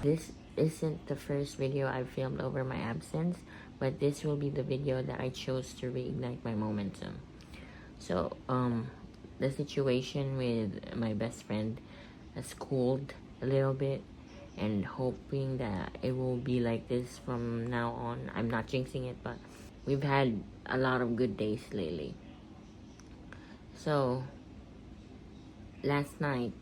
This isn't the first video I've filmed over my absence, but this will be the video that I chose to reignite my momentum. So, the situation with my best friend has cooled a little bit, and hoping that it will be like this from now on. I'm not jinxing it, but we've had a lot of good days lately. So, last night,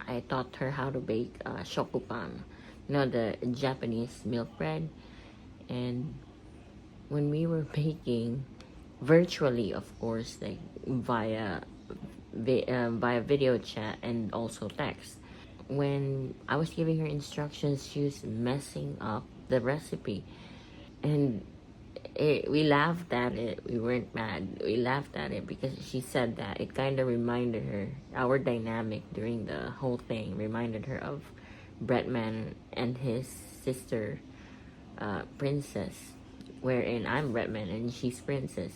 I taught her how to bake shokupan, the Japanese milk bread. And when we were baking, virtually, of course, like via video chat and also text, when I was giving her instructions, she was messing up the recipe. And we laughed at it. We weren't mad. We laughed at it because she said that it kind of reminded her, our dynamic during the whole thing reminded her of Bretman and his sister, Princess, wherein I'm Bretman and she's Princess.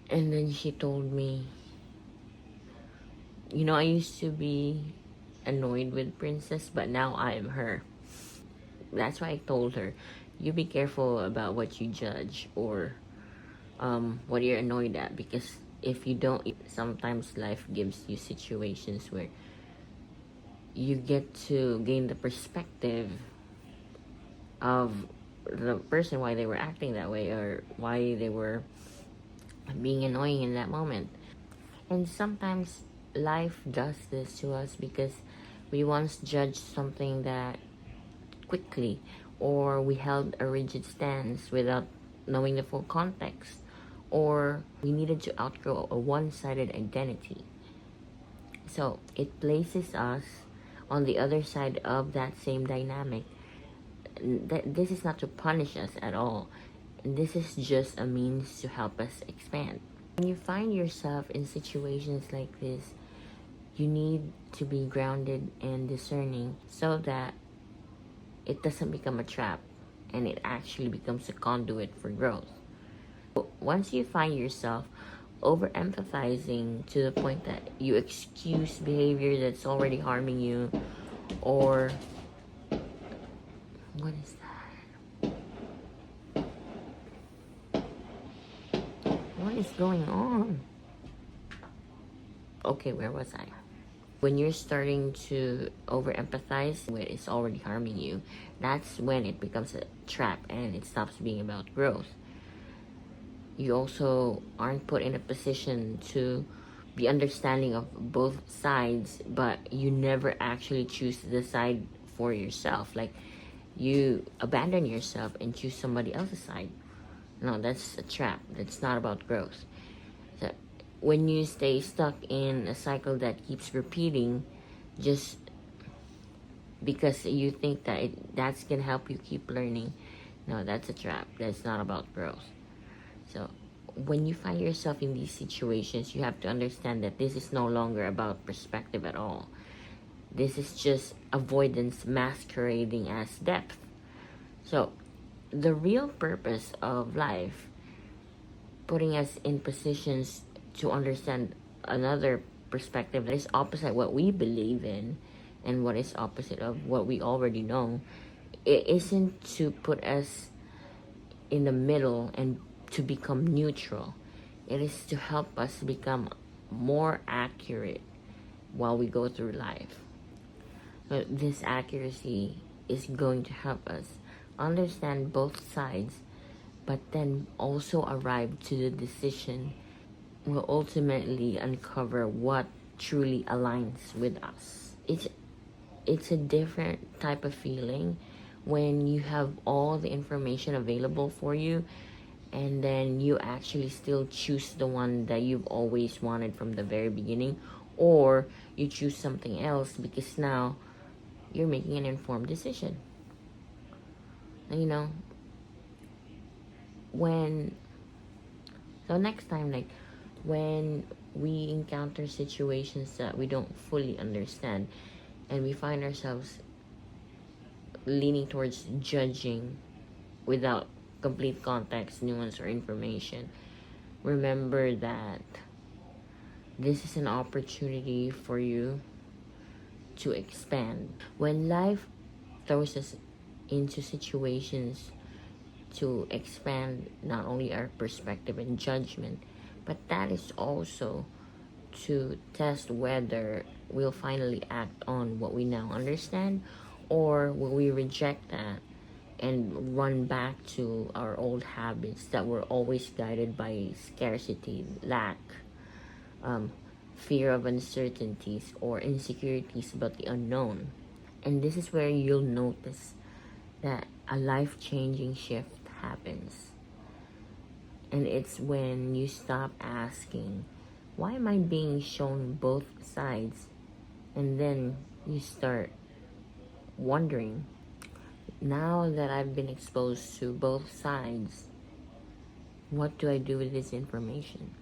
And then she told me, I used to be annoyed with Princess, but now I am her. That's why I told her, you be careful about what you judge or what you're annoyed at, because if you don't, sometimes life gives you situations where you get to gain the perspective of the person, why they were acting that way or why they were being annoying in that moment. And sometimes life does this to us because we once judged something that quickly, or we held a rigid stance without knowing the full context, or we needed to outgrow a one-sided identity. So it places us on the other side of that same dynamic. This is not to punish us at all. This is just a means to help us expand. When you find yourself in situations like this, you need to be grounded and discerning so that it doesn't become a trap and it actually becomes a conduit for growth. Once you find yourself over-empathizing to the point that you excuse behavior that's already harming you, or what is that? What is going on? Okay, where was I? When you're starting to over-empathize when it's already harming you, that's when it becomes a trap and it stops being about growth. You also aren't put in a position to be understanding of both sides, but you never actually choose the side for yourself. Like, you abandon yourself and choose somebody else's side. No, that's a trap. That's not about growth. So when you stay stuck in a cycle that keeps repeating just because you think that that's gonna help you keep learning, no, that's a trap. That's not about growth. So when you find yourself in these situations, you have to understand that this is no longer about perspective at all. This is just avoidance masquerading as depth. So the real purpose of life, putting us in positions to understand another perspective that is opposite what we believe in and what is opposite of what we already know, it isn't to put us in the middle and to become neutral. It is to help us become more accurate while we go through life. So this accuracy is going to help us understand both sides, but then also arrive to the decision will ultimately uncover what truly aligns with us. It's a different type of feeling when you have all the information available for you and then you actually still choose the one that you've always wanted from the very beginning, or you choose something else because now you're making an informed decision. So next time, like, when we encounter situations that we don't fully understand and we find ourselves leaning towards judging without complete context, nuance, or information, remember that this is an opportunity for you to expand. When life throws us into situations to expand not only our perspective and judgment, but that is also to test whether we'll finally act on what we now understand, or will we reject that and run back to our old habits that were always guided by scarcity, lack, fear of uncertainties, or insecurities about the unknown. And this is where you'll notice that a life-changing shift happens. And it's when you stop asking, why am I being shown both sides? And then you start wondering, now that I've been exposed to both sides, what do I do with this information?